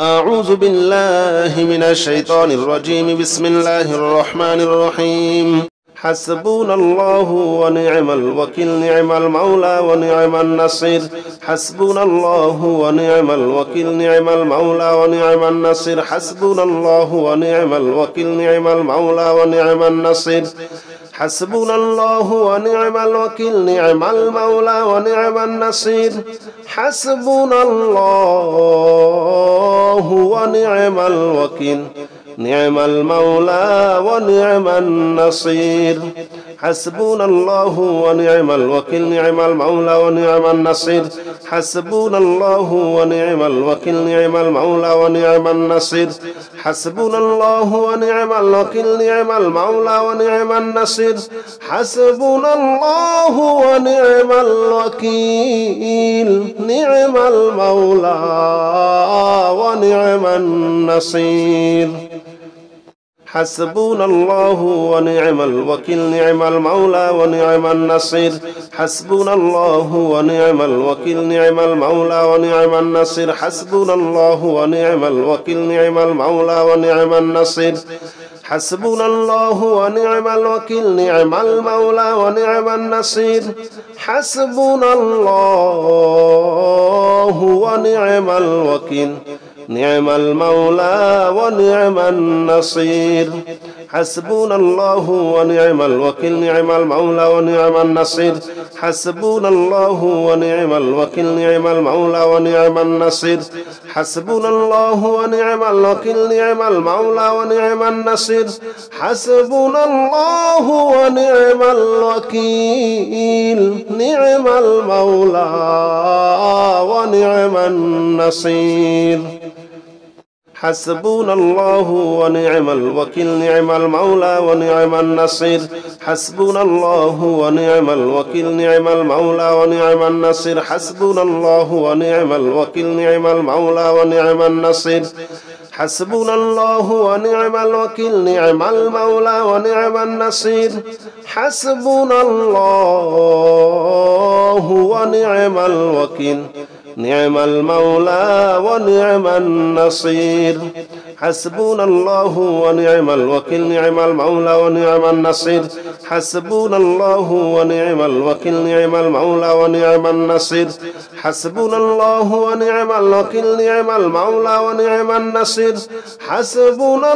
أعوذ بالله من الشيطان الرجيم. بسم الله الرحمن الرحيم. حسبنا الله ونعم الوكيل، نعم المولى ونعم النصير. حسبنا الله ونعم الوكيل، نعم المولى ونعم النصير. حسبنا الله ونعم الوكيل، نعم المولى ونعم النصير. حسبنا الله ونعم الوكيل، نعم المولى ونعم النصير. حسبنا الله ونعم الوكيل، نعم المولى ونعم النصير. حسبنا الله ونعم الوكيل، نعم المولى ونعم النصير. حسبنا الله ونعم الوكيل، نعم المولى ونعم النصير. حسبنا الله ونعم الوكيل، نعم المولى ونعم النصير. حسبنا الله ونعم الوكيل، نعم المولى ونعم النصير. حسبنا الله ونعم الوكيل، نعم المولى ونعم النصير. حسبنا الله ونعم الوكيل، نعم المولى ونعم النصير. حسبنا الله ونعم الوكيل، نعم المولى ونعم النصير. حسبنا الله ونعم الوكيل، نعم المولى ونعم النصير. حسبنا الله ونعم الوكيل، نعم المولى ونعم النصير. حسبنا الله ونعم الوكيل، نعم المولى ونعم النصير. حسبنا الله ونعم الوكيل، نعم المولى ونعم النصير. حسبنا الله ونعم الوكيل، نعم المولى ونعم النصير. حسبنا الله ونعم الوكيل، نعم المولى ونعم النصير. حسبنا الله ونعم الوكيل، نعم المولى ونعم النصير. حسبنا الله ونعم الوكيل، نعم المولى ونعم النصير. حسبنا الله ونعم الوكيل، نعم المولى ونعم النصير. حسبنا الله ونعم الوكيل، نعم المولى ونعم النصير. حسبنا الله ونعم الوكيل، نعم المولى ونعم النصير. حسبنا الله ونعم الوكيل، نعم المولى ونعم النصير. حسبنا الله ونعم الوكيل، نعم المولى ونعم النصير. حسبنا الله ونعم الوكيل، نعم المولى ونعم النصير. حسبنا الله ونعم الوكيل، نعم المولى ونعم النصير. حسبنا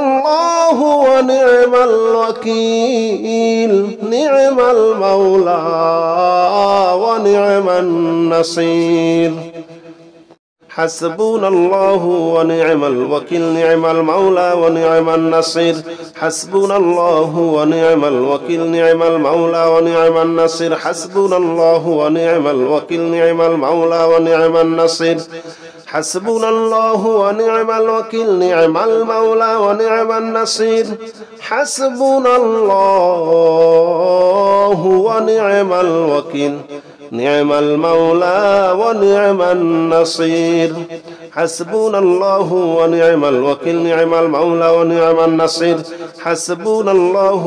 الله ونعم الوكيل، نعم المولى ونعم النصير. حسبنا الله ونعم الوكيل، نعم المولى ونعم النصير. حسبنا الله ونعم الوكيل، نعم المولى ونعم النصير. حسبنا الله ونعم الوكيل، نعم المولى ونعم النصير. حسبنا الله ونعم الوكيل، نعم المولى ونعم النصير. حسبنا الله ونعم الوكيل، نعم المولى ونعم النصير. حسبنا الله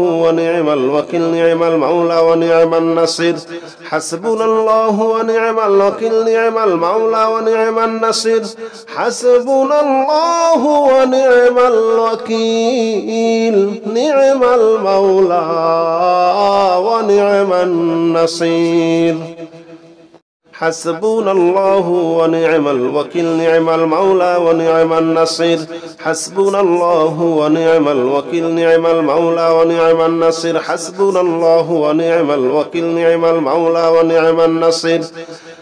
ونعم الوكيل، نعم المولى ونعم النصير. حسبنا الله ونعم الوكيل، نعم المولى ونعم النصير. حسبنا الله ونعم الوكيل، نعم المولى ونعم النصير. حسبنا الله ونعم الوكيل، نعم المولى ونعم النصير. حسبنا الله ونعم الوكيل، نعم المولى ونعم النصير. حسبنا الله ونعم الوكيل، نعم المولى ونعم النصير.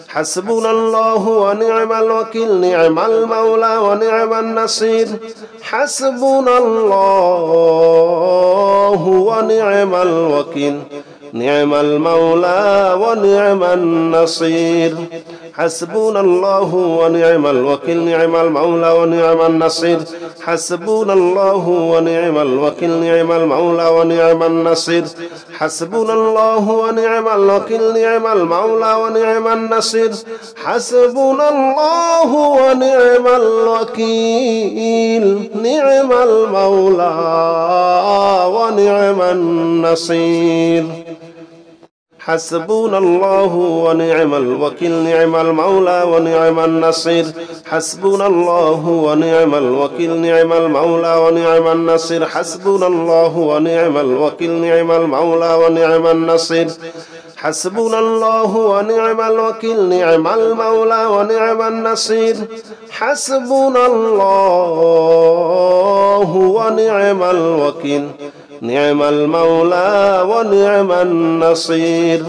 حسبنا الله ونعم الوكيل، نعم المولى ونعم النصير. حسبنا الله ونعم الوكيل، نعم المولى ونعم النصير. حسبنا الله ونعم الوكيل، نعم المولى ونعم النصير. حسبنا الله ونعم الوكيل، نعم المولى ونعم النصير. حسبنا الله ونعم الوكيل، نعم المولى ونعم النصير. حسبنا الله ونعم الوكيل، نعم المولى ونعم النصير. حسبنا الله ونعم الوكيل نعم المولى ونعم النصير حسبنا الله ونعم الوكيل نعم المولى ونعم النصير حسبنا الله ونعم الوكيل نعم المولى ونعم النصير حسبنا الله ونعم الوكيل نعم المولى ونعم النصير حسبنا الله ونعم الوكيل نعم المولى ونعم النصير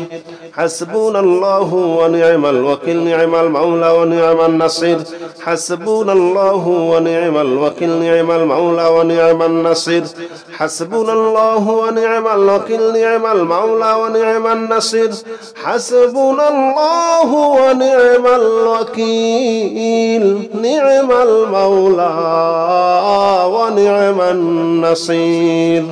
حسبنا الله ونعم الوكيل نعم المولى ونعم النصير حسبنا الله ونعم الوكيل نعم المولى ونعم النصير حسبنا الله ونعم الوكيل نعم المولى ونعم النصير حسبنا الله ونعم الوكيل نعم المولى ونعم النصير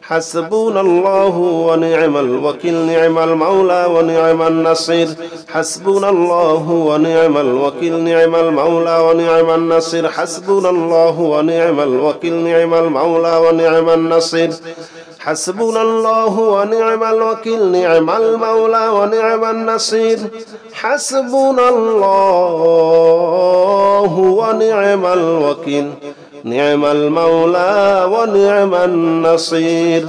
حسبنا الله ونعم الوكيل نعم المولى ونعم النصير حسبنا الله ونعم الوكيل نعم المولى ونعم النصير حسبنا الله ونعم الوكيل نعم المولى ونعم النصير حسبنا الله ونعم الوكيل نعم المولى ونعم النصير حسبنا الله ونعم الوكيل نعم المولى ونعم النصير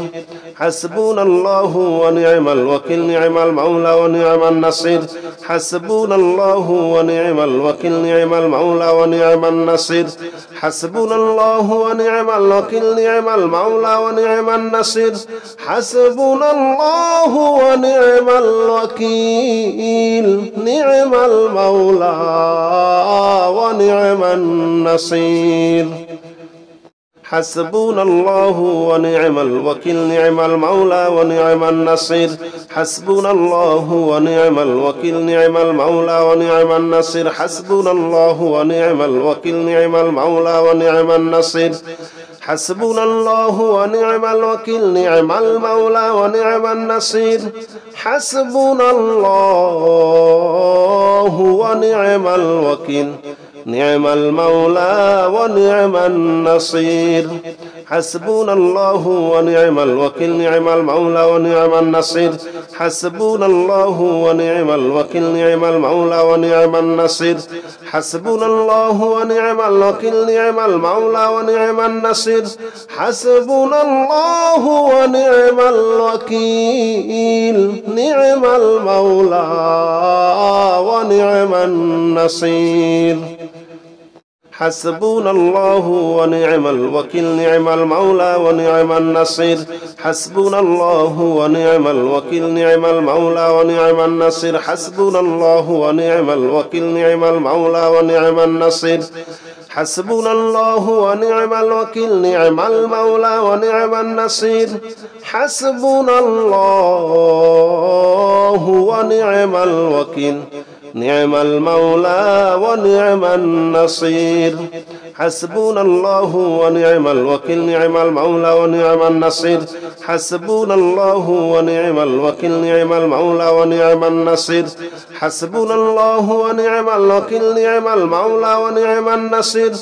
حسبنا الله ونعم الوكيل نعم المولى ونعم النصير حسبنا الله ونعم الوكيل نعم المولى ونعم النصير حسبنا الله ونعم الوكيل نعم المولى ونعم النصير حسبنا الله ونعم الوكيل نعم المولى ونعم النصير حسبنا الله ونعم الوكيل نعم المولى ونعم النصير حسبنا الله ونعم الوكيل نعم المولى ونعم النصير حسبنا الله ونعم الوكيل نعم المولى ونعم النصير حسبنا الله ونعم الوكيل نعم المولى ونعم النصير حسبنا الله ونعم الوكيل نعم المولى ونعم النصير حسبنا الله ونعم الوكيل نعم المولى ونعم النصير حسبنا الله ونعم الوكيل نعم المولى ونعم النصير حسبنا الله ونعم الوكيل نعم المولى ونعم النصير حسبنا الله ونعم الوكيل نعم المولى ونعم النصير حسبنا الله ونعم الوكيل نعم المولى ونعم النصير حسبنا الله ونعم الوكيل نعم المولى ونعم النصير حسبنا الله ونعم الوكيل نعم المولى ونعم النصير حسبنا الله ونعم الوكيل نعم المولى ونعم النصير حسبنا الله ونعم الوكيل نعم المولى ونعم النصير حسبنا الله ونعم الوكيل نعم المولى ونعم النصير حسبنا الله ونعم الوكيل نعم المولى ونعم النصير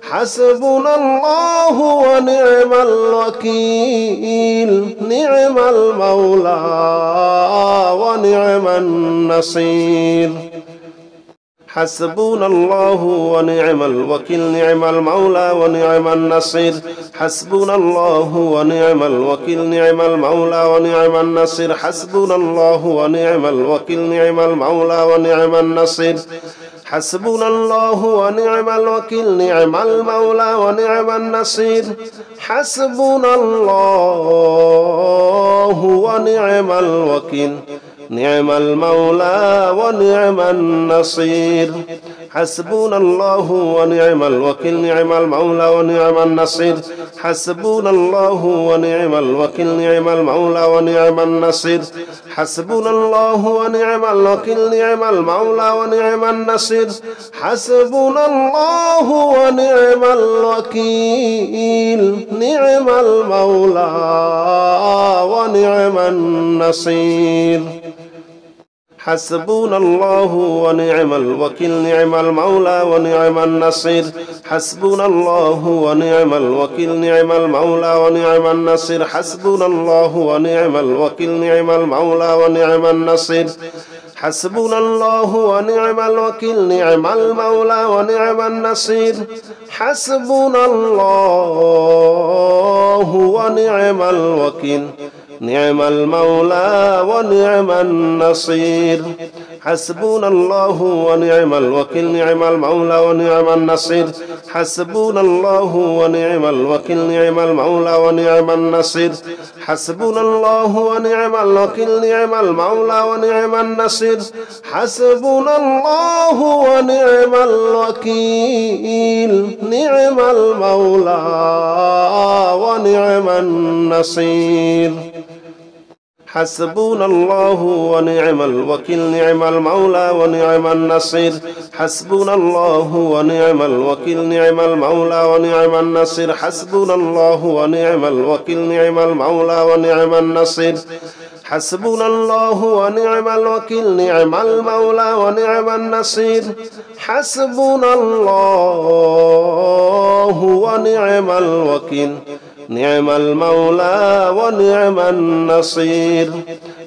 حسبنا الله ونعم الوكيل نعم المولى ونعم النصير حسبنا الله ونعم الوكيل نعم المولى ونعم النصير حسبنا الله ونعم الوكيل نعم المولى ونعم النصير حسبنا الله ونعم الوكيل نعم المولى ونعم النصير حسبنا الله ونعم الوكيل نعم المولى ونعم النصير حسبنا الله ونعم الوكيل نعم المولى ونعم النصير حسبنا الله ونعم الوكيل نعم المولى ونعم النصير حسبنا الله ونعم الوكيل نعم المولى ونعم النصير حسبنا الله ونعم الوكيل نعم المولى ونعم النصير حسبنا الله ونعم الوكيل نعم المولى ونعم النصير حسبنا الله ونعم الوكيل نعم المولى ونعم النصير حسبنا الله ونعم الوكيل نعم المولى ونعم النصير حسبنا الله ونعم الوكيل نعم المولى ونعم النصير حسبنا الله ونعم الوكيل نعم المولى ونعم النصير حسبنا الله ونعم الوكيل نعم المولى ونعم النصير حسبنا الله ونعم الوكيل نعم المولى ونعم النصير حسبنا الله ونعم الوكيل نعم المولى ونعم النصير حسبنا الله ونعم الوكيل نعم المولى ونعم النصير حسبنا الله ونعم الوكيل نعم المولى ونعم النصير حسبنا الله ونعم الوكيل نعم المولى ونعم النصير حسبنا الله ونعم الوكيل نعم المولى ونعم النصير حسبنا الله ونعم الوكيل نعم المولى ونعم النصير حسبنا الله ونعم الوكيل نعم المولى ونعم النصير حسبنا الله ونعم الوكيل نعم المولى ونعم النصير حسبنا الله ونعم الوكيل نعم المولى ونعم النصير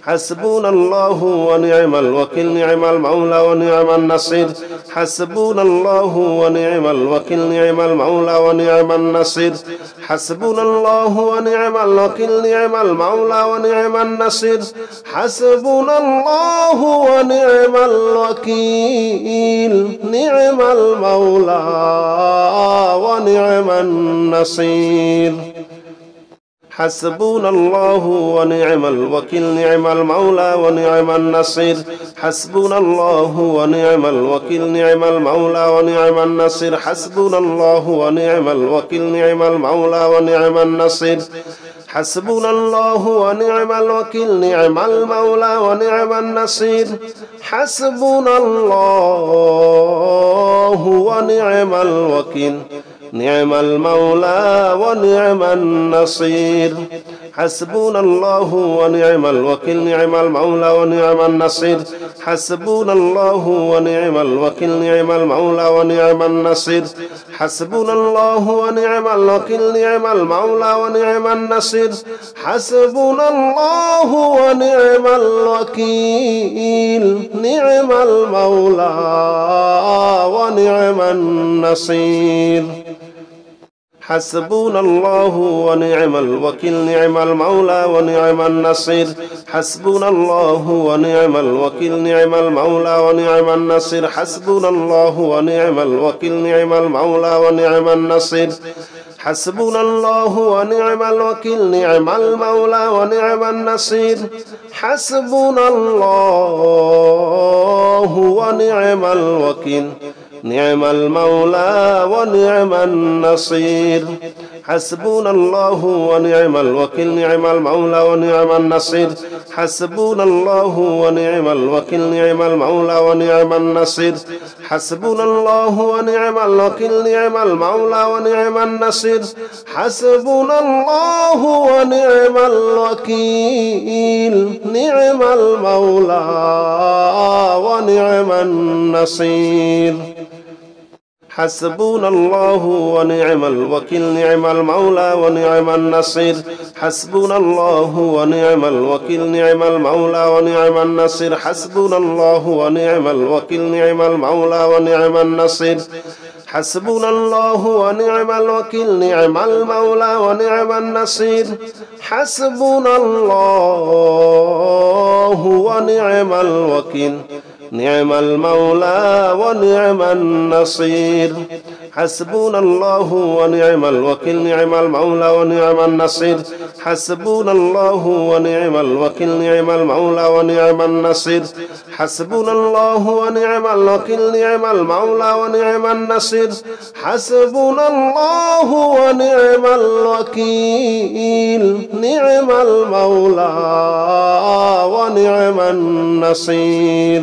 حسبنا الله ونعم الوكيل نعم المولى ونعم النصير حسبنا الله ونعم الوكيل نعم المولى ونعم النصير حسبنا الله ونعم الوكيل نعم المولى ونعم النصير حسبنا الله ونعم الوكيل نعم المولى ونعم النصير حسبنا الله ونعم الوكيل نعم المولى ونعم النصير حسبنا الله ونعم الوكيل نعم المولى ونعم النصير حسبنا الله ونعم الوكيل نعم المولى ونعم النصير حسبنا الله ونعم الوكيل نعم المولى ونعم النصير حسبنا الله ونعم الوكيل نعم المولى ونعم النصير حسبنا الله ونعم الوكيل نعم المولى ونعم النصير حسبنا الله ونعم الوكيل نعم المولى ونعم النصير حسبنا الله ونعم الوكيل نعم المولى ونعم النصير حسبنا الله ونعم الوكيل نعم المولى ونعم النصير حسبنا الله ونعم الوكيل نعم المولى ونعم النصير حسبنا الله ونعم الوكيل نعم المولى ونعم النصير حسبنا الله ونعم الوكيل نعم المولى ونعم النصير حسبنا الله ونعم الوكيل نعم المولى ونعم النصير حسبنا الله ونعم الوكيل نعم المولى ونعم النصير حسبنا الله ونعم الوكيل نعم المولى ونعم النصير حسبنا الله ونعم الوكيل نعم المولى ونعم النصير حسبنا الله ونعم الوكيل نعم المولى ونعم النصير حسبنا الله ونعم الوكيل نعم المولى ونعم النصير حسبنا الله ونعم الوكيل نعم المولى ونعم النصير حسبنا الله ونعم الوكيل نعم المولى ونعم النصير حسبنا الله ونعم الوكيل نعم المولى ونعم النصير حسبنا الله ونعم الوكيل نعم المولى ونعم النصير حسبنا الله ونعم الوكيل نعم المولى ونعم النصير حسبنا الله ونعم الوكيل نعم المولى ونعم النصير حسبنا الله ونعم الوكيل نعم المولى ونعم النصير حسبنا الله ونعم الوكيل نعم المولى ونعم النصير حسبنا الله ونعم الوكيل نعم المولى ونعم النصير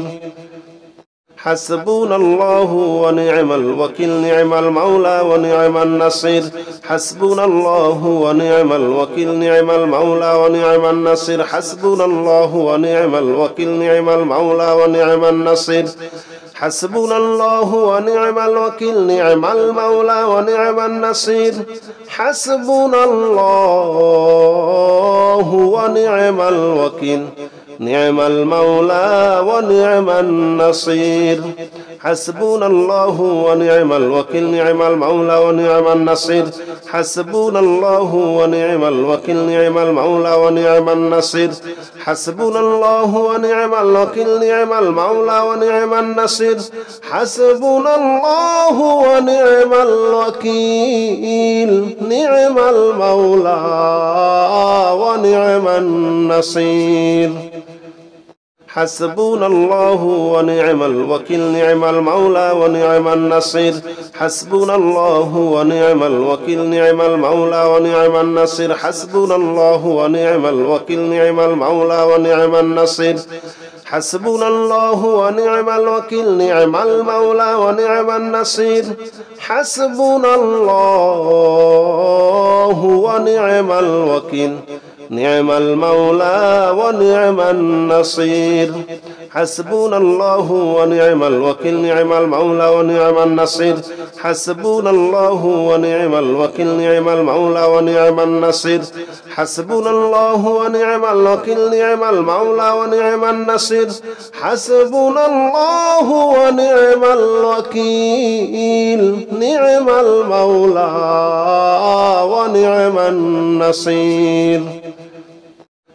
حسبنا الله ونعم الوكيل نعم المولى ونعم النصير حسبنا الله ونعم الوكيل نعم المولى ونعم النصير حسبنا الله ونعم الوكيل نعم المولى ونعم النصير حسبنا الله ونعم الوكيل نعم المولى ونعم النصير حسبنا الله ونعم الوكيل نعم المولى ونعم النصير حسبنا الله ونعم الوكيل نعم المولى ونعم النصير حسبنا الله ونعم الوكيل نعم المولى ونعم النصير حسبنا الله ونعم الوكيل نعم المولى ونعم النصير حسبنا الله ونعم الوكيل نعم المولى ونعم النصير حسبنا الله ونعم الوكيل نعم المولى ونعم النصير حسبنا الله ونعم الوكيل نعم المولى ونعم النصير حسبنا الله ونعم الوكيل نعم المولى ونعم النصير حسبنا الله ونعم الوكيل نعم المولى ونعم النصير حسبنا الله ونعم الوكيل نعم المولى ونعم النصير حسبنا الله ونعم الوكيل نعم المولى ونعم النصير حسبنا الله ونعم الوكيل نعم المولى ونعم النصير حسبنا الله ونعم الوكيل نعم المولى ونعم النصير حسبنا الله ونعم الوكيل نعم المولى ونعم النصير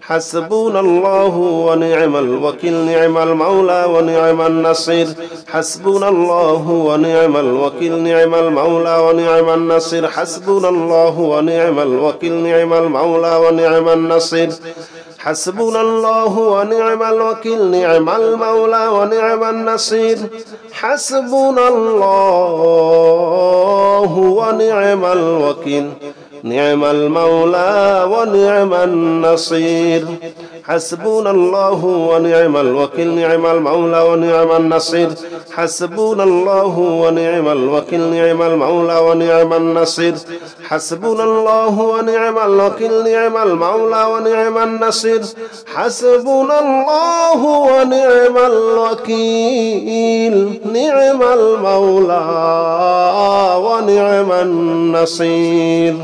حسبنا الله ونعم الوكيل نعم المولى ونعم النصير حسبنا الله ونعم الوكيل نعم المولى ونعم النصير حسبنا الله ونعم الوكيل نعم المولى ونعم النصير حسبنا الله ونعم الوكيل نعم المولى ونعم النصير حسبنا الله ونعم الوكيل نعم المولى ونعم النصير حسبنا الله ونعم الوكيل نعم المولى ونعم النصير حسبنا الله ونعم الوكيل نعم المولى ونعم النصير حسبنا الله ونعم الوكيل نعم المولى ونعم النصير حسبنا الله ونعم الوكيل نعم المولى ونعم النصير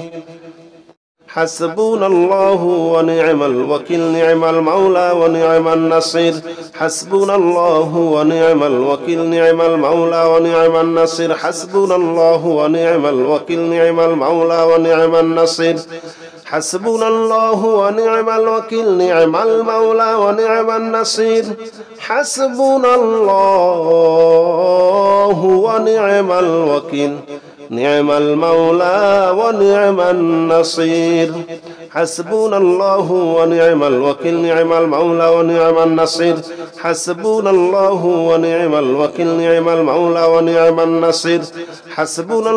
حسبنا الله ونعم الوكيل نعم المولى ونعم النصير حسبنا الله ونعم الوكيل نعم المولى ونعم النصير حسبنا الله ونعم الوكيل نعم المولى ونعم النصير حسبنا الله ونعم الوكيل نعم المولى ونعم النصير حسبنا الله ونعم الوكيل نعم المولى ونعم النصير حسبنا الله ونعم الوكيل نعم المولى ونعم النصير حسبنا الله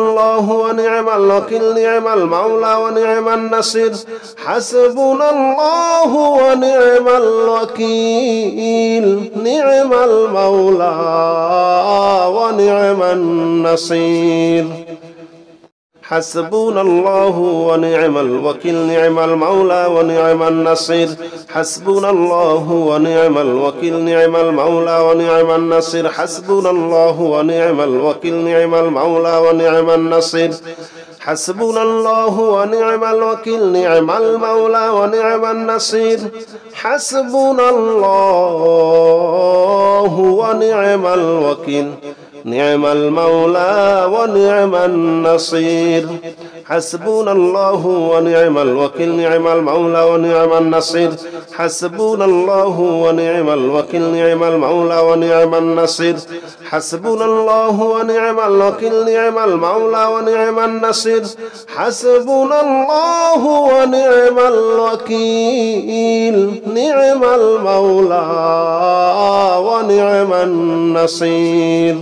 ونعم الوكيل نعم المولى ونعم النصير حسبنا الله ونعم الوكيل نعم المولى ونعم النصير حسبنا الله ونعم الوكيل نعم المولى ونعم النصير حسبنا الله ونعم الوكيل نعم المولى ونعم النصير حسبنا الله ونعم الوكيل نعم المولى ونعم النصير حسبنا الله ونعم الوكيل نعم المولى ونعم النصير حسبنا الله ونعم الوكيل نعم المولى ونعم النصير حسبنا الله ونعم الوكيل نعم المولى ونعم النصير حسبنا الله ونعم الوكيل نعم المولى ونعم النصير حسبنا الله ونعم الوكيل نعم المولى ونعم النصير حسبنا الله ونعم الوكيل نعم المولى ونعم النصير حسبنا الله ونعم الوكيل نعم المولى ونعم النصير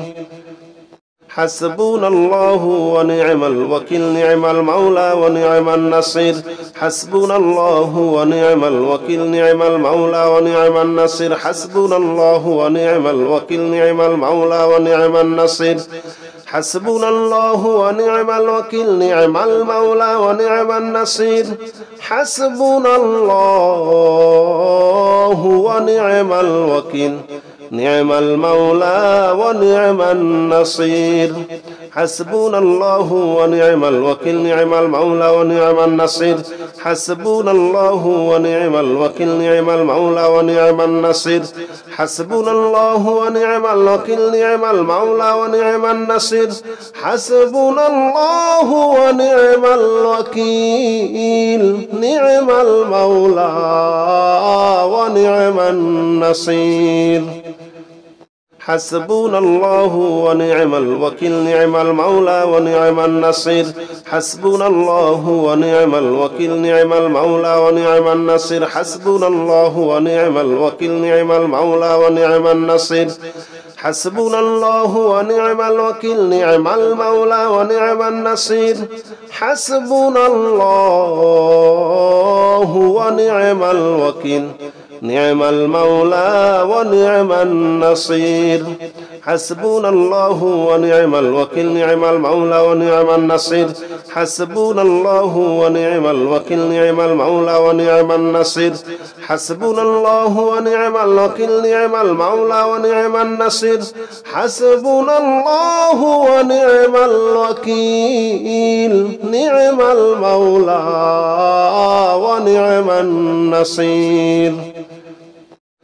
حسبنا الله ونعم الوكيل نعم المولى ونعم النصير حسبنا الله ونعم الوكيل نعم المولى ونعم النصير حسبنا الله ونعم الوكيل نعم المولى ونعم النصير حسبنا الله ونعم الوكيل نعم المولى ونعم النصير حسبنا الله ونعم الوكيل نعم المولى ونعم النصير حسبنا الله ونعم الوكيل نعم المولى ونعم النصير حسبنا الله ونعم الوكيل نعم المولى ونعم النصير حسبنا الله ونعم الوكيل نعم المولى ونعم النصير حسبنا الله ونعم الوكيل نعم المولى ونعم النصير حسبنا الله ونعم الوكيل نعم المولى ونعم النصير حسبنا الله ونعم الوكيل نعم المولى ونعم النصير حسبنا الله ونعم الوكيل نعم المولى ونعم النصير حسبنا الله ونعم الوكيل نعم المولى ونعم النصير حسبنا الله ونعم الوكيل نعم المولى ونعم النصير حسبنا الله ونعم الوكيل نعم المولى ونعم النصير حسبنا الله ونعم الوكيل نعم المولى ونعم النصير حسبنا الله ونعم الوكيل نعم المولى ونعم النصير حسبنا الله ونعم الوكيل نعم المولى ونعم النصير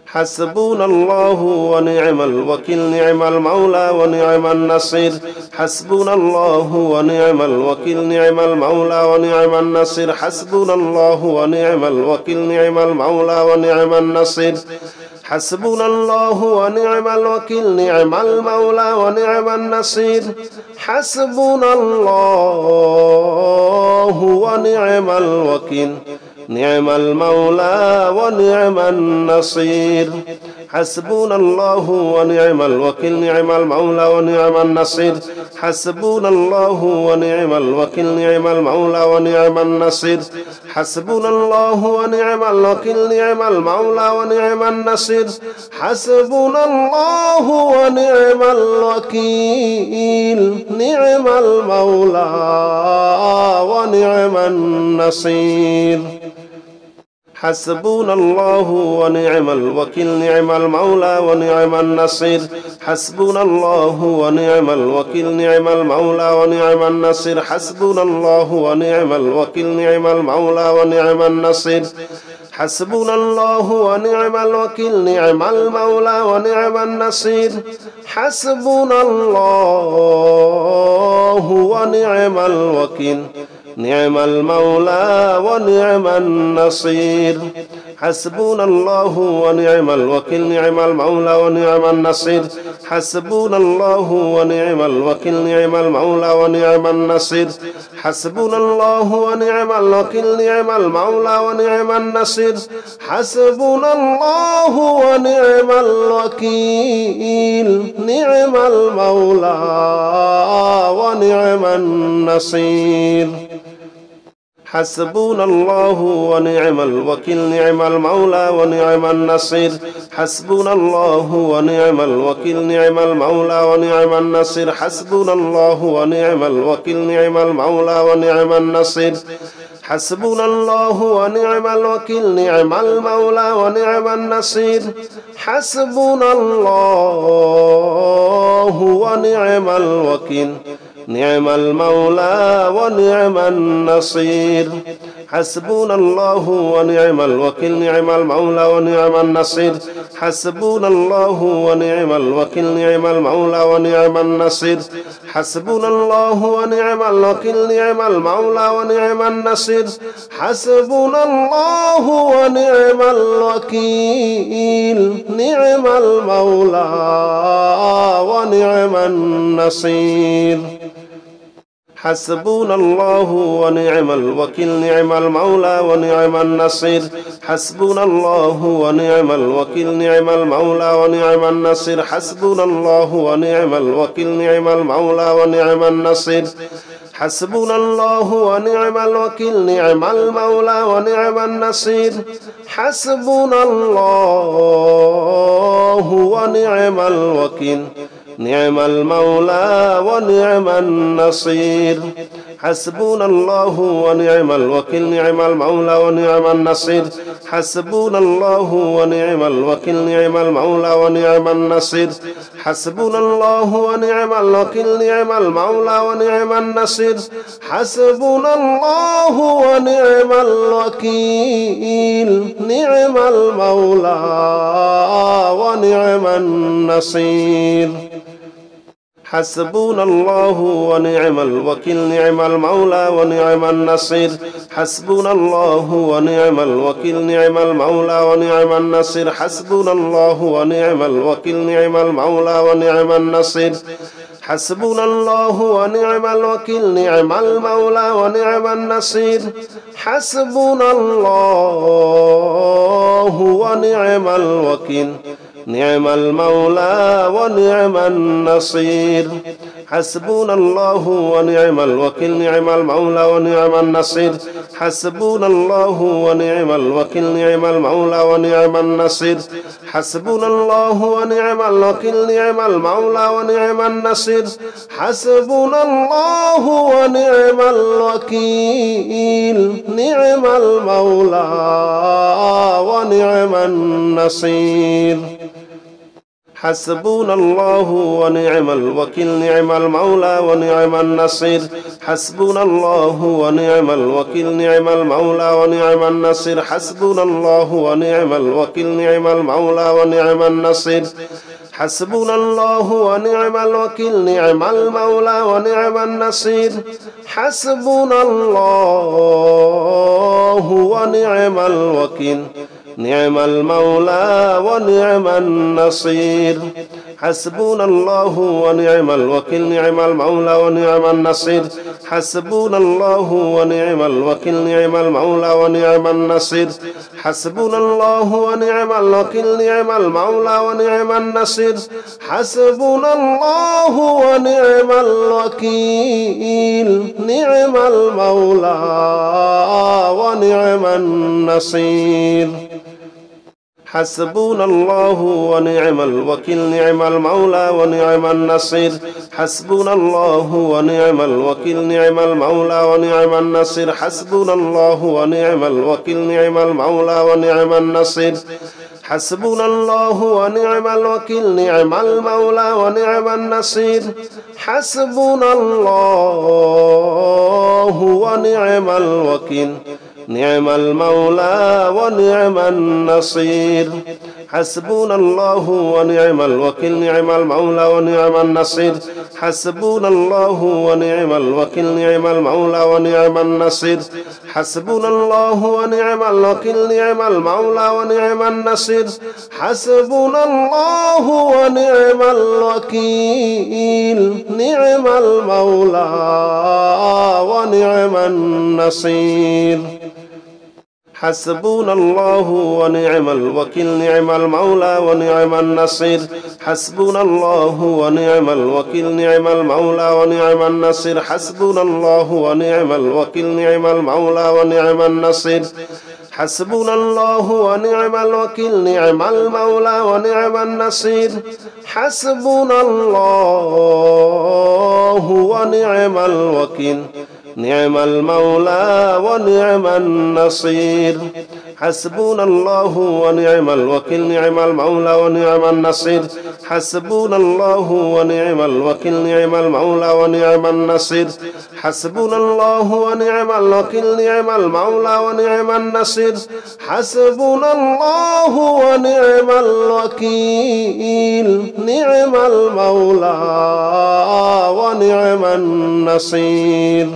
حسبنا الله ونعم الوكيل نعم المولى ونعم النصير حسبنا الله ونعم الوكيل نعم المولى ونعم النصير حسبنا الله ونعم الوكيل نعم المولى ونعم النصير حسبنا الله ونعم الوكيل نعم المولى ونعم النصير حسبنا الله ونعم الوكيل نعم المولى ونعم النصير حسبنا الله ونعم الوكيل نعم المولى ونعم النصير حسبنا الله ونعم الوكيل نعم المولى ونعم النصير حسبنا الله ونعم الوكيل نعم المولى ونعم النصير حسبنا الله ونعم الوكيل نعم المولى ونعم النصير حسبنا الله ونعم الوكيل نعم المولى ونعم النصير حسبنا الله ونعم الوكيل نعم المولى ونعم النصير حسبنا الله ونعم الوكيل نعم المولى ونعم النصير حسبنا الله ونعم الوكيل نعم المولى ونعم النصير حسبنا الله ونعم الوكيل نعم المولى ونعم النصير حسبنا الله ونعم الوكيل نعم المولى ونعم النصير حسبنا الله ونعم الوكيل نعم المولى ونعم النصير حسبنا الله ونعم الوكيل نعم المولى ونعم النصير حسبنا الله ونعم الوكيل نعم المولى ونعم النصير حسبنا الله ونعم الوكيل نعم المولى ونعم النصير حسبنا الله ونعم الوكيل نعم المولى ونعم النصير حسبنا الله ونعم الوكيل نعم المولى ونعم النصير حسبنا الله ونعم الوكيل نعم المولى ونعم النصير حسبنا الله ونعم الوكيل نعم المولى ونعم النصير حسبنا الله ونعم الوكيل نعم المولى ونعم النصير حسبنا الله ونعم الوكيل نعم المولى ونعم النصير حسبنا الله ونعم الوكيل نعم المولى ونعم النصير حسبنا الله ونعم الوكيل نعم المولى ونعم النصير حسبنا الله ونعم الوكيل نعم المولى ونعم النصير حسبنا الله ونعم الوكيل نعم المولى ونعم النصير حسبنا الله ونعم الوكيل نعم المولى ونعم النصير حسبنا الله ونعم الوكيل نعم المولى ونعم النصير حسبنا الله ونعم الوكيل نعم المولى ونعم النصير حسبنا الله ونعم الوكيل نعم المولى ونعم النصير حسبنا الله ونعم الوكيل نعم المولى ونعم النصير حسبنا الله ونعم الوكيل نعم المولى ونعم النصير حسبنا الله ونعم الوكيل نعم المولى ونعم النصير حسبنا الله ونعم الوكيل نعم المولى ونعم النصير حسبنا الله ونعم الوكيل نعم المولى ونعم النصير حسبنا الله ونعم الوكيل نعم المولى ونعم النصير حسبنا الله ونعم الوكيل نعم المولى ونعم النصير حسبنا الله ونعم الوكيل نعم المولى ونعم النصير حسبنا الله ونعم الوكيل نعم المولى ونعم النصير حسبنا الله ونعم الوكيل نعم المولى ونعم النصير حسبنا الله ونعم الوكيل نعم المولى ونعم النصير حسبنا الله ونعم الوكيل نعم المولى ونعم النصير حسبنا الله ونعم الوكيل نعم المولى ونعم النصير حسبنا الله ونعم الوكيل نعم المولى ونعم النصير حسبنا الله ونعم الوكيل نعم المولى ونعم النصير حسبنا الله ونعم الوكيل نعم المولى ونعم النصير حسبنا الله ونعم الوكيل نعم المولى ونعم النصير حسبنا الله ونعم الوكيل نعم المولى ونعم النصير حسبنا الله ونعم الوكيل نعم المولى ونعم النصير حسبنا الله ونعم الوكيل نعم المولى ونعم النصير حسبنا الله ونعم الوكيل نعم المولى ونعم النصير حسبنا الله ونعم الوكيل نعم المولى ونعم النصير حسبنا الله ونعم الوكيل نعم المولى ونعم النصير حسبنا الله ونعم الوكيل نعم المولى ونعم النصير حسبنا الله ونعم الوكيل نعم المولى ونعم النصير حسبنا الله ونعم الوكيل نعم المولى ونعم النصير حسبنا الله ونعم الوكيل نعم المولى ونعم النصير حسبنا الله ونعم الوكيل نعم المولى ونعم النصير حسبنا الله ونعم الوكيل نعم المولى ونعم النصير حسبنا الله ونعم الوكيل نعم المولى ونعم النصير حسبنا الله ونعم الوكيل نعم المولى ونعم النصير حسبنا الله ونعم الوكيل نعم المولى ونعم النصير حسبنا الله ونعم الوكيل نعم المولى ونعم النصير حسبنا الله ونعم الوكيل نعم المولى ونعم النصير حسبنا الله ونعم الوكيل نعم المولى ونعم النصير حسبنا الله ونعم الوكيل نعم المولى ونعم النصير حسبنا الله ونعم الوكيل نعم المولى ونعم النصير حسبنا الله ونعم الوكيل نعم المولى ونعم النصير حسبنا الله ونعم الوكيل نعم المولى ونعم النصير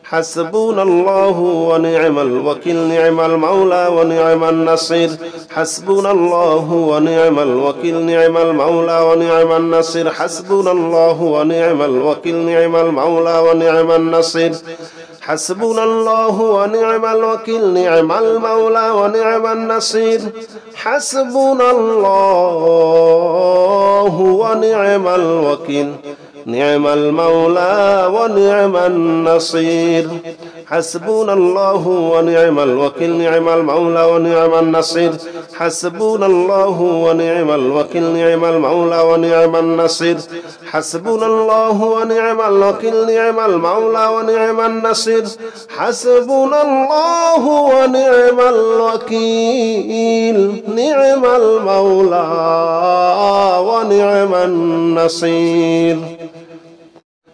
حسبنا الله ونعم الوكيل نعم المولى ونعم النصير حسبنا الله ونعم الوكيل نعم المولى ونعم النصير حسبنا الله ونعم الوكيل نعم المولى ونعم النصير حسبنا الله ونعم الوكيل نعم المولى ونعم النصير حسبنا الله ونعم الوكيل نعم المولى ونعم النصير حسبنا الله ونعم الوكيل نعم المولى ونعم النصير حسبنا الله ونعم الوكيل نعم المولى ونعم النصير حسبنا الله ونعم الوكيل نعم المولى ونعم النصير حسبنا الله ونعم الوكيل نعم المولى ونعم النصير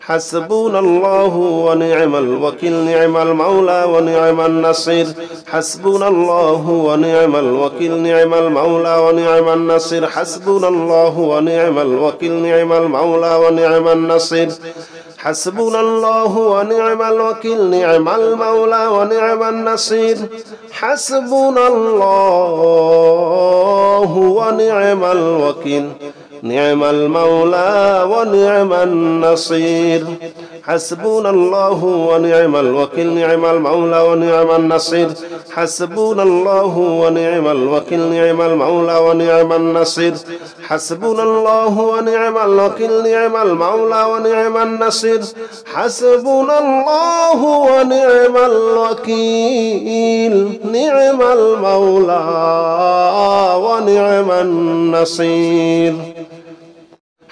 حسبنا الله ونعم الوكيل نعم المولى ونعم النصير حسبنا الله ونعم الوكيل نعم المولى ونعم النصير حسبنا الله ونعم الوكيل نعم المولى ونعم النصير حسبنا الله ونعم الوكيل نعم المولى ونعم النصير حسبنا الله ونعم الوكيل نعم المولى ونعم النصير حسبنا الله ونعم الوكيل نعم المولى ونعم النصير حسبنا الله ونعم الوكيل نعم المولى ونعم النصير حسبنا الله ونعم الوكيل نعم المولى ونعم النصير حسبنا الله ونعم الوكيل نعم المولى ونعم النصير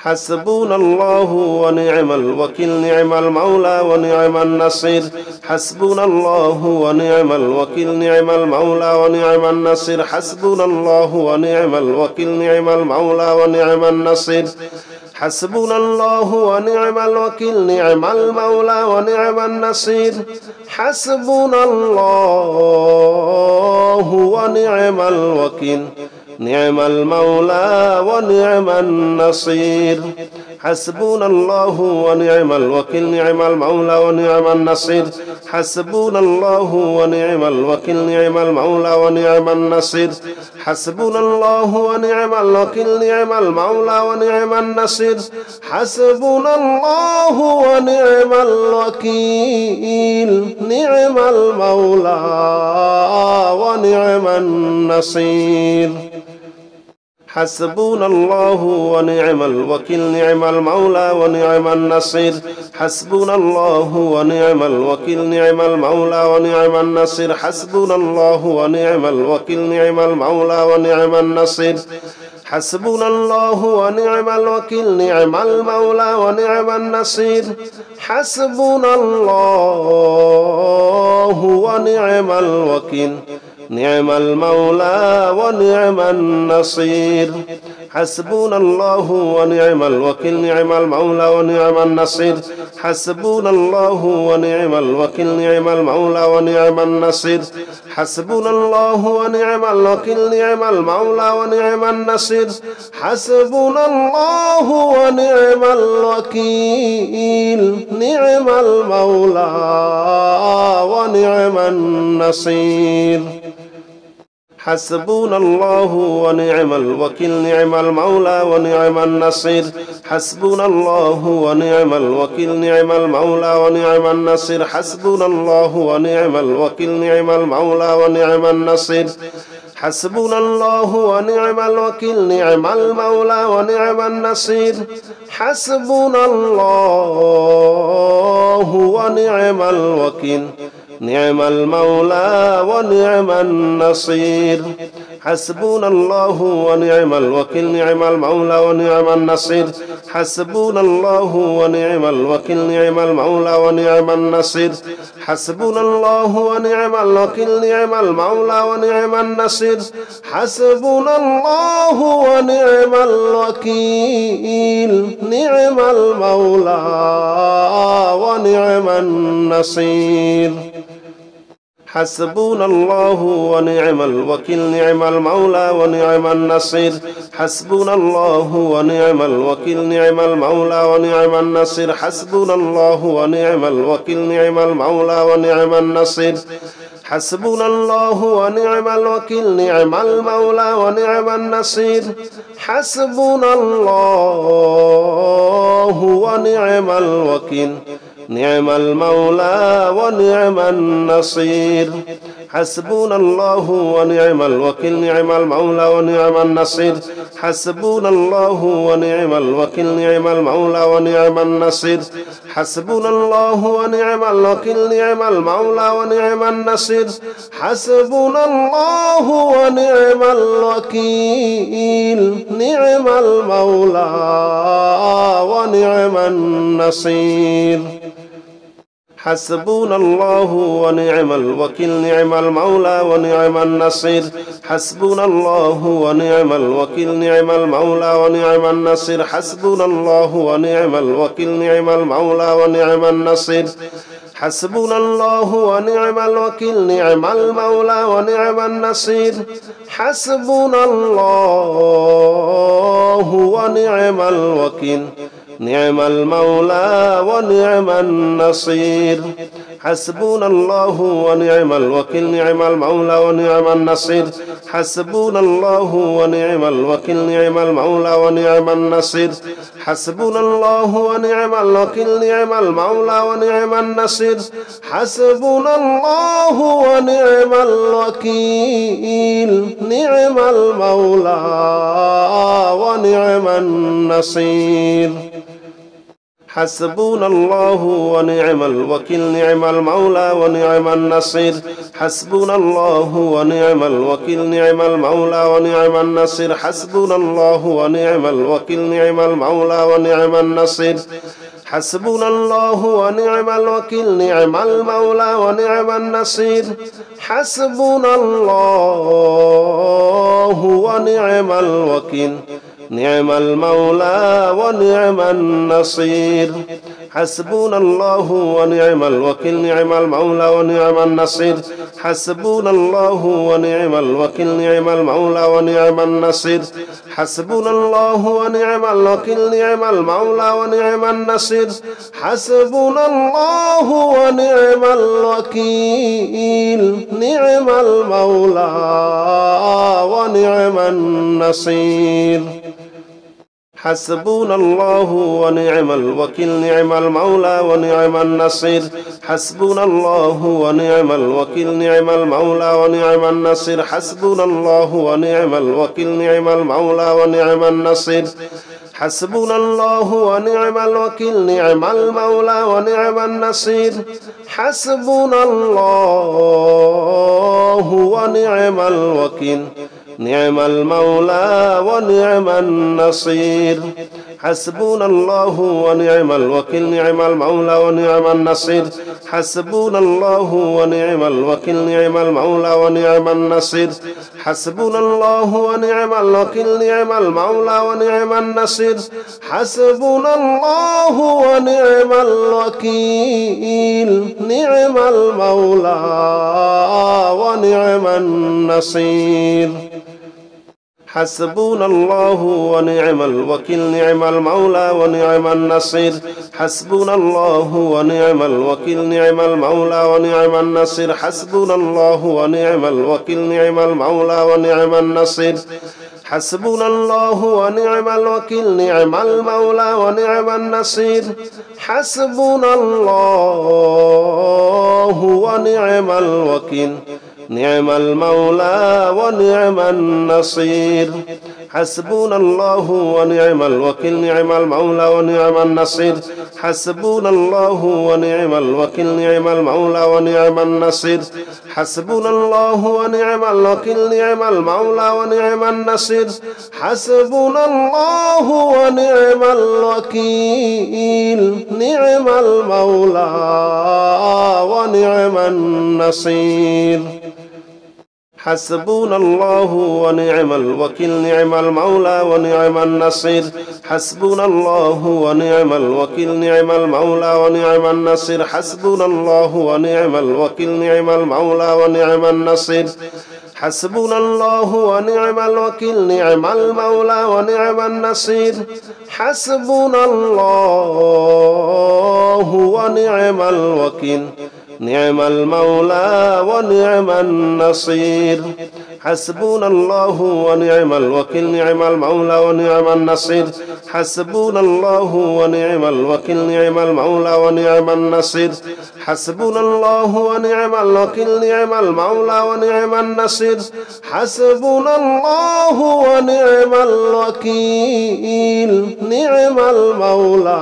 حسبنا الله ونعم الوكيل نعم المولى ونعم النصير حسبنا الله ونعم الوكيل نعم المولى ونعم النصير حسبنا الله ونعم الوكيل نعم المولى ونعم النصير حسبنا الله ونعم الوكيل نعم المولى ونعم النصير حسبنا الله ونعم الوكيل نعم المولى ونعم النصير حسبنا الله ونعم الوكيل نعم المولى ونعم النصير حسبنا الله ونعم الوكيل نعم المولى ونعم النصير حسبنا الله ونعم الوكيل نعم المولى ونعم النصير حسبنا الله ونعم الوكيل نعم المولى ونعم النصير حسبنا الله ونعم الوكيل نعم المولى ونعم النصير حسبنا الله ونعم الوكيل نعم المولى ونعم النصير حسبنا الله ونعم الوكيل نعم المولى ونعم النصير حسبنا الله ونعم الوكيل نعم المولى ونعم النصير حسبنا الله ونعم الوكيل نعم المولى ونعم النصير حسبنا الله ونعم الوكيل نعم المولى ونعم النصير حسبنا الله ونعم الوكيل نعم المولى ونعم النصير حسبنا الله ونعم الوكيل نعم المولى ونعم النصير حسبنا الله ونعم الوكيل نعم المولى ونعم النصير حسبنا الله ونعم الوكيل نعم المولى ونعم النصير حسبنا الله ونعم الوكيل نعم المولى ونعم النصير حسبنا الله ونعم الوكيل نعم المولى ونعم النصير حسبنا الله ونعم الوكيل نعم المولى ونعم النصير حسبنا الله ونعم الوكيل نعم المولى ونعم النصير حسبنا الله ونعم الوكيل نعم المولى ونعم النصير حسبنا الله ونعم الوكيل نعم المولى ونعم النصير حسبنا الله ونعم الوكيل نعم المولى ونعم النصير حسبنا الله ونعم الوكيل نعم المولى ونعم النصير حسبنا الله ونعم الوكيل نعم المولى ونعم النصير حسبنا الله ونعم الوكيل نعم المولى ونعم النصير حسبنا الله ونعم الوكيل نعم المولى ونعم النصير حسبنا الله ونعم الوكيل نعم المولى ونعم النصير حسبنا الله ونعم الوكيل نعم المولى ونعم النصير حسبنا الله ونعم الوكيل نعم المولى ونعم النصير حسبنا الله ونعم الوكيل نعم المولى ونعم النصير حسبنا الله ونعم الوكيل نعم المولى ونعم النصير حسبنا الله ونعم الوكيل نعم المولى ونعم النصير حسبنا الله ونعم الوكيل نعم المولى ونعم النصير حسبنا الله ونعم الوكيل نعم المولى ونعم النصير حسبنا الله ونعم الوكيل نعم المولى ونعم النصير حسبنا الله ونعم الوكيل نعم المولى ونعم النصير حسبنا الله ونعم الوكيل نعم المولى ونعم النصير حسبنا الله ونعم الوكيل نعم المولى ونعم النصير حسبنا الله ونعم الوكيل نعم المولى ونعم النصير حسبنا الله ونعم الوكيل نعم المولى ونعم النصير حسبنا الله ونعم الوكيل نعم المولى ونعم النصير حسبنا الله ونعم الوكيل نعم المولى ونعم النصير حسبنا الله ونعم الوكيل نعم المولى ونعم النصير حسبنا الله ونعم الوكيل نعم المولى ونعم النصير حسبنا الله ونعم الوكيل نعم المولى ونعم النصير حسبنا الله ونعم الوكيل نعم المولى ونعم النصير حسبنا الله ونعم الوكيل نعم المولى ونعم النصير حسبنا الله ونعم الوكيل نعم المولى ونعم النصير حسبنا الله ونعم الوكيل نعم المولى ونعم النصير حسبنا الله ونعم الوكيل نعم المولى ونعم النصير حسبنا الله ونعم الوكيل نعم المولى ونعم النصير حسبنا الله ونعم الوكيل نعم المولى ونعم النصير حسبنا الله ونعم الوكيل نعم المولى ونعم النصير حسبنا الله ونعم الوكيل نعم المولى ونعم النصير حسبنا الله ونعم الوكيل نعم المولى ونعم النصير حسبنا الله ونعم الوكيل نعم المولى ونعم النصير حسبنا الله ونعم الوكيل نعم المولى ونعم النصير حسبنا الله ونعم الوكيل نعم المولى ونعم النصير حسبنا الله ونعم الوكيل نعم المولى ونعم النصير حسبنا الله ونعم الوكيل نعم المولى ونعم النصير حسبنا الله ونعم الوكيل نعم المولى ونعم النصير حسبنا الله ونعم الوكيل نعم المولى ونعم النصير حسبنا الله ونعم الوكيل نعم المولى ونعم النصير حسبنا الله ونعم الوكيل نعم المولى ونعم النصير حسبنا الله ونعم الوكيل نعم المولى ونعم النصير حسبنا الله ونعم الوكيل نعم المولى ونعم النصير حسبنا الله ونعم الوكيل نعم المولى ونعم النصير حسبنا الله ونعم الوكيل نعم المولى ونعم النصير حسبنا الله ونعم الوكيل نعم المولى ونعم النصير حسبنا الله ونعم الوكيل نعم المولى ونعم النصير حسبنا الله ونعم الوكيل نعم المولى ونعم النصير حسبنا الله ونعم الوكيل نعم المولى ونعم النصير حسبنا الله ونعم الوكيل نعم المولى ونعم النصير حسبنا الله ونعم الوكيل نعم المولى ونعم النصير حسبنا الله ونعم الوكيل نعم المولى ونعم النصير حسبنا الله ونعم الوكيل نعم المولى ونعم النصير حسبنا الله ونعم الوكيل نعم المولى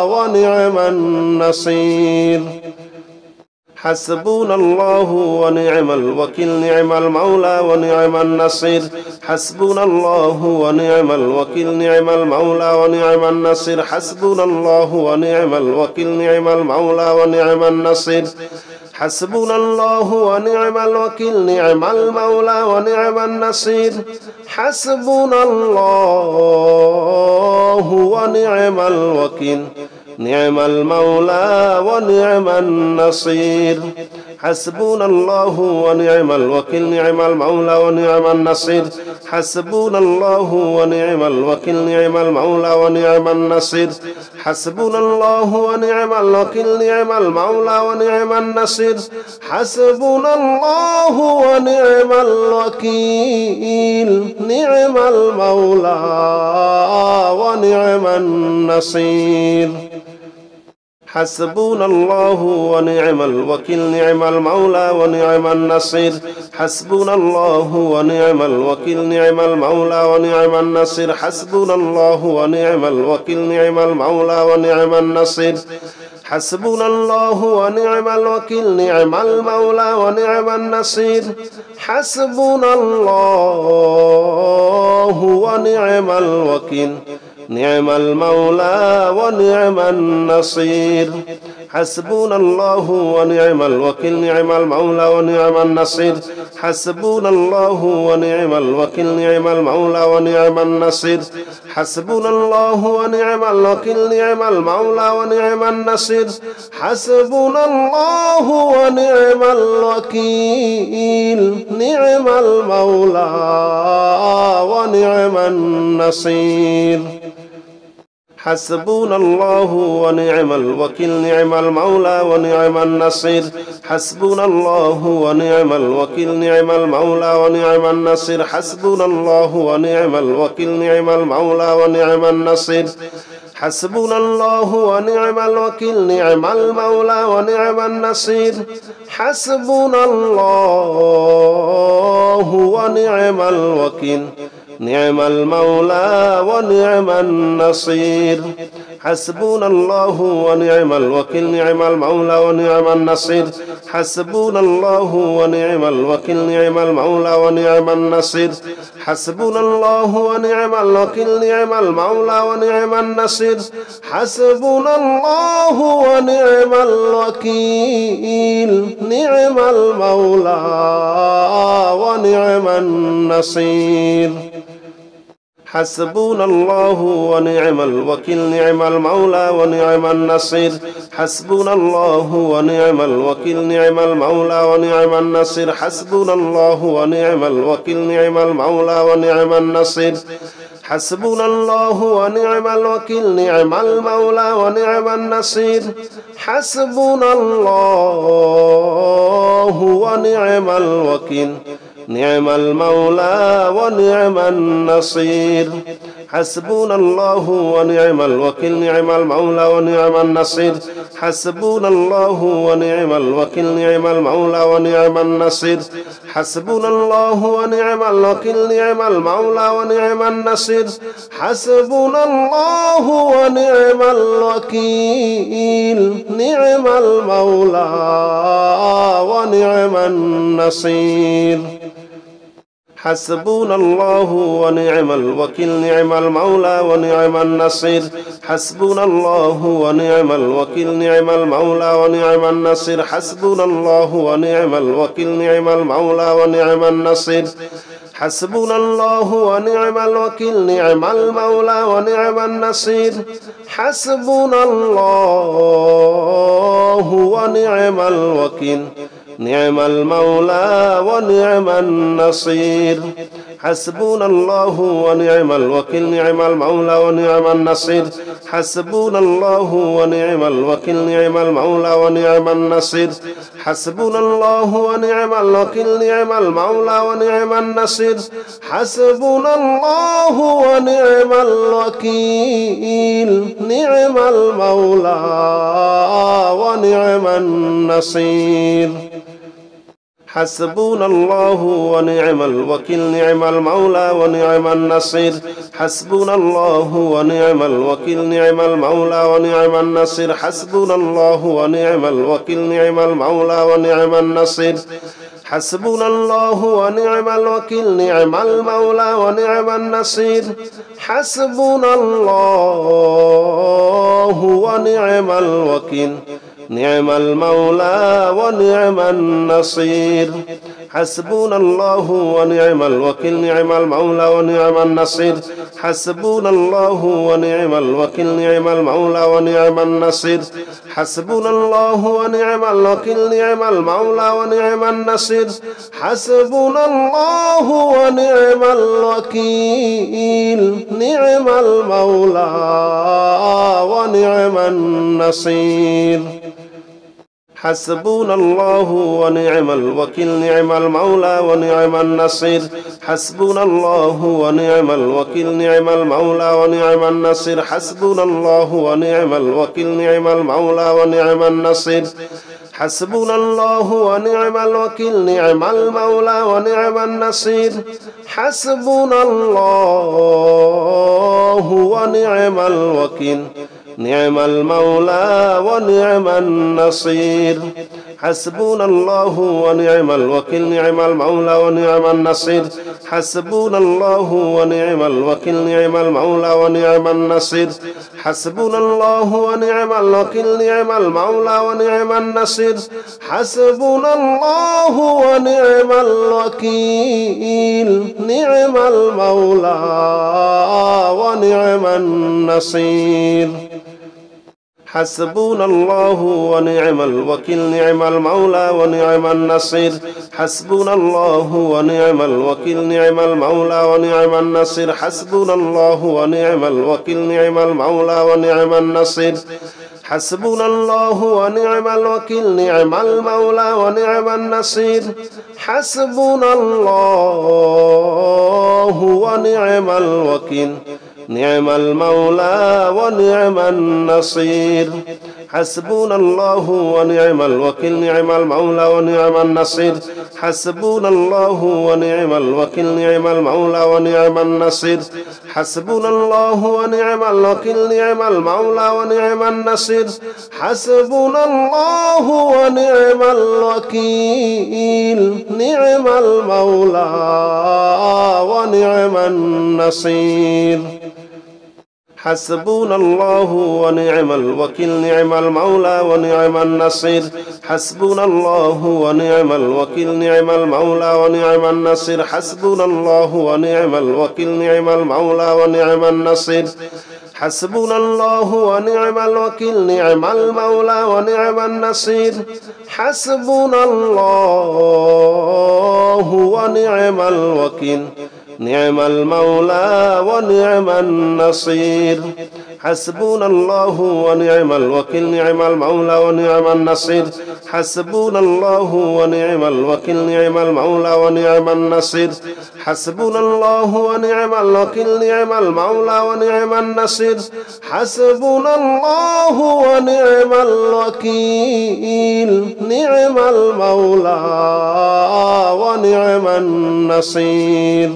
ونعم النصير حسبنا الله ونعم الوكيل نعم المولى ونعم النصير حسبنا الله ونعم الوكيل نعم المولى ونعم النصير حسبنا الله ونعم الوكيل نعم المولى ونعم النصير حسبنا الله ونعم الوكيل نعم المولى ونعم النصير حسبنا الله ونعم الوكيل نعم المولى ونعم النصير حسبنا الله ونعم الوكيل نعم المولى ونعم النصير حسبنا الله ونعم الوكيل نعم المولى ونعم النصير حسبنا الله ونعم الوكيل نعم المولى ونعم النصير حسبنا الله ونعم الوكيل نعم المولى ونعم النصير حسبنا الله ونعم الوكيل نعم المولى ونعم النصير حسبنا الله ونعم الوكيل نعم المولى ونعم النصير حسبنا الله ونعم الوكيل نعم المولى ونعم النصير حسبنا الله ونعم الوكيل نعم المولى ونعم النصير حسبنا الله ونعم الوكيل نعم المولى ونعم النصير حسبنا الله ونعم الوكيل نعم المولى ونعم النصير حسبنا الله ونعم الوكيل نعم المولى ونعم النصير حسبنا الله ونعم الوكيل نعم المولى ونعم النصير حسبنا الله ونعم الوكيل نعم المولى ونعم النصير حسبنا الله ونعم الوكيل نعم المولى ونعم النصير حسبنا الله ونعم الوكيل نعم المولى ونعم النصير حسبنا الله ونعم الوكيل نعم المولى ونعم النصير حسبنا الله ونعم الوكيل نعم المولى ونعم النصير حسبنا الله ونعم الوكيل نعم المولى ونعم النصير حسبنا الله ونعم الوكيل نعم المولى ونعم النصير حسبنا الله ونعم الوكيل نعم المولى ونعم النصير حسبنا الله ونعم الوكيل نعم المولى ونعم النصير حسبنا الله ونعم الوكيل نعم المولى ونعم النصير حسبنا الله ونعم الوكيل نعم المولى ونعم النصير حسبنا الله ونعم الوكيل نعم المولى ونعم النصير حسبنا الله ونعم الوكيل نعم المولى ونعم النصير حسبنا الله ونعم الوكيل نعم المولى ونعم النصير حسبنا الله ونعم الوكيل نعم المولى ونعم النصير حسبنا الله ونعم الوكيل نعم المولى ونعم النصير حسبنا الله ونعم الوكيل نعم المولى ونعم النصير حسبنا الله ونعم الوكيل نعم المولى ونعم النصير حسبنا الله ونعم الوكيل نعم المولى ونعم النصير حسبنا الله ونعم الوكيل نعم المولى ونعم النصير حسبنا الله ونعم الوكيل نعم المولى ونعم النصير حسبنا الله ونعم الوكيل نعم المولى ونعم النصير حسبنا الله ونعم الوكيل نعم المولى ونعم النصير حسبنا الله ونعم الوكيل نعم المولى ونعم النصير حسبنا الله ونعم الوكيل نعم المولى ونعم النصير حسبنا الله ونعم الوكيل نعم المولى ونعم النصير حسبنا الله ونعم الوكيل نعم المولى ونعم النصير حسبنا الله ونعم الوكيل نعم المولى ونعم النصير حسبنا الله ونعم الوكيل نعم المولى ونعم النصير حسبنا الله ونعم الوكيل نعم المولى ونعم النصير حسبنا الله ونعم الوكيل نعم المولى ونعم النصير حسبنا الله ونعم الوكيل نعم المولى ونعم النصير حسبنا الله ونعم الوكيل نعم المولى ونعم النصير حسبنا الله ونعم الوكيل نعم المولى ونعم النصير حسبنا الله ونعم الوكيل نعم المولى ونعم النصير حسبنا الله ونعم الوكيل نعم المولى ونعم النصير حسبنا الله ونعم الوكيل نعم المولى ونعم النصير حسبنا الله ونعم الوكيل نعم المولى ونعم النصير حسبنا الله ونعم الوكيل نعم المولى ونعم النصير حسبنا الله ونعم الوكيل نعم المولى ونعم النصير حسبنا الله ونعم الوكيل نعم المولى ونعم النصير حسبنا الله ونعم الوكيل نعم المولى ونعم النصير حسبنا الله ونعم الوكيل نعم المولى ونعم النصير حسبنا الله ونعم الوكيل نعم المولى ونعم النصير حسبنا الله ونعم الوكيل نعم المولى ونعم النصير حسبنا الله ونعم الوكيل نعم المولى ونعم النصير حسبنا الله ونعم الوكيل نعم المولى ونعم النصير حسبنا الله ونعم الوكيل نعم المولى ونعم النصير حسبنا الله ونعم الوكيل نعم المولى ونعم النصير حسبنا الله ونعم الوكيل نعم المولى ونعم النصير حسبنا الله ونعم الوكيل نعم المولى ونعم النصير حسبنا الله ونعم الوكيل نعم المولى ونعم النصير حسبنا الله ونعم الوكيل نعم المولى ونعم النصير حسبنا الله ونعم الوكيل نعم المولى ونعم النصير حسبنا الله ونعم الوكيل نعم المولى ونعم النصير حسبنا الله ونعم الوكيل نعم المولى ونعم النصير حسبنا الله ونعم الوكيل نعم المولى ونعم النصير حسبنا الله ونعم الوكيل نعم المولى ونعم النصير حسبنا الله ونعم الوكيل نعم المولى ونعم النصير حسبنا الله ونعم الوكيل نعم المولى ونعم النصير حسبنا الله ونعم الوكيل نعم المولى ونعم النصير حسبنا الله ونعم الوكيل نعم المولى ونعم النصير حسبنا الله ونعم الوكيل نعم المولى ونعم النصير حسبنا الله ونعم الوكيل نعم المولى ونعم النصير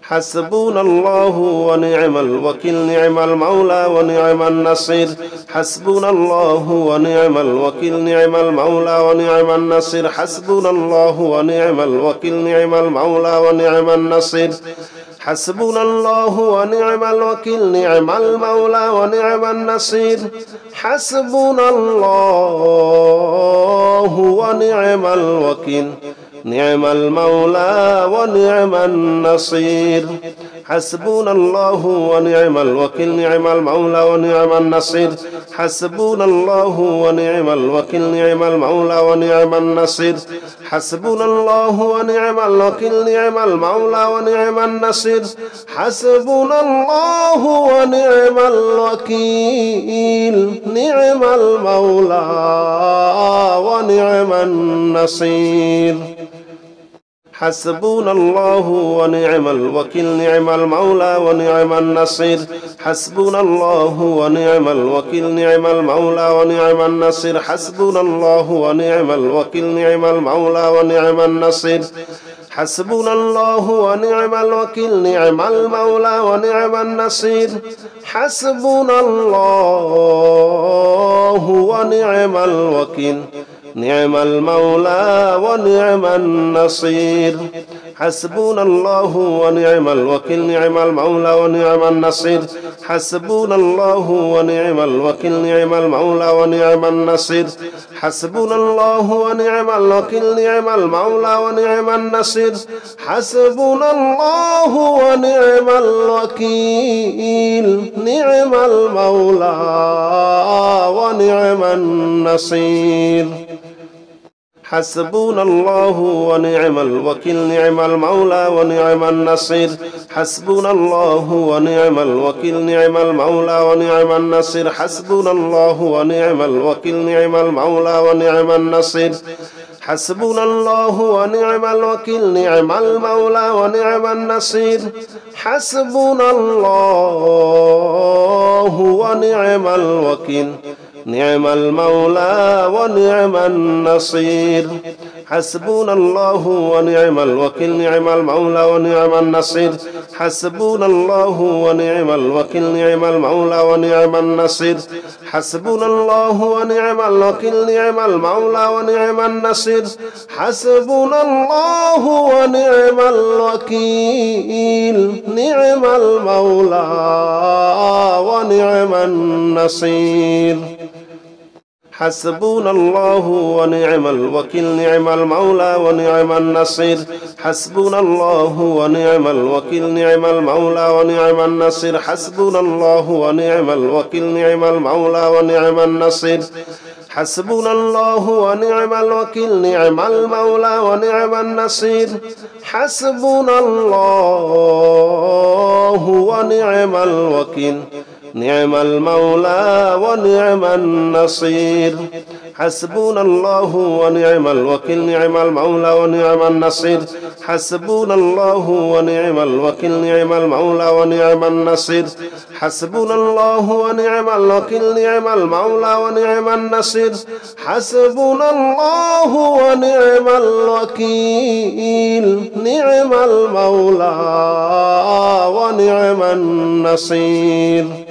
حسبنا الله ونعم الوكيل نعم المولى ونعم النصير حسبنا الله ونعم الوكيل نعم المولى ونعم النصير حسبنا الله ونعم الوكيل نعم المولى ونعم النصير حسبنا الله ونعم الوكيل نعم المولى ونعم النصير حسبنا الله ونعم الوكيل نعم المولى ونعم النصير حسبنا الله ونعم الوكيل نعم المولى ونعم النصير حسبنا الله ونعم الوكيل نعم المولى ونعم النصير حسبنا الله ونعم الوكيل نعم المولى ونعم النصير حسبنا الله ونعم الوكيل نعم المولى ونعم النصير حسبنا الله ونعم الوكيل نعم المولى ونعم النصير حسبنا الله ونعم الوكيل نعم المولى ونعم النصير حسبنا الله ونعم الوكيل نعم المولى ونعم النصير حسبنا الله ونعم الوكيل نعم المولى ونعم النصير حسبنا الله ونعم الوكيل نعم المولى ونعم النصير حسبنا الله ونعم الوكيل نعم المولى ونعم النصير حسبنا الله ونعم الوكيل نعم المولى ونعم النصير حسبنا الله ونعم الوكيل نعم المولى ونعم النصير حسبنا الله ونعم الوكيل نعم المولى ونعم النصير حسبنا الله ونعم الوكيل نعم المولى ونعم النصير حسبنا الله ونعم الوكيل نعم المولى ونعم النصير حسبنا الله ونعم الوكيل نعم المولى ونعم النصير حسبنا الله ونعم الوكيل نعم المولى ونعم النصير حسبنا الله ونعم الوكيل نعم المولى ونعم النصير حسبنا الله ونعم الوكيل نعم المولى ونعم النصير حسبنا الله ونعم الوكيل نعم المولى ونعم النصير حسبنا الله ونعم الوكيل نعم المولى ونعم النصير حسبنا الله ونعم الوكيل نعم المولى ونعم النصير حسبنا الله ونعم الوكيل نعم المولى ونعم النصير حسبنا الله ونعم الوكيل نعم المولى ونعم النصير حسبنا الله ونعم الوكيل نعم المولى ونعم النصير حسبنا الله ونعم الوكيل نعم المولى ونعم النصير حسبنا الله ونعم الوكيل نعم المولى ونعم النصير حسبنا الله ونعم الوكيل نعم المولى ونعم النصير حسبنا الله ونعم الوكيل نعم المولى ونعم النصير حسبنا الله ونعم الوكيل نعم المولى ونعم النصير حسبنا الله ونعم الوكيل نعم المولى ونعم النصير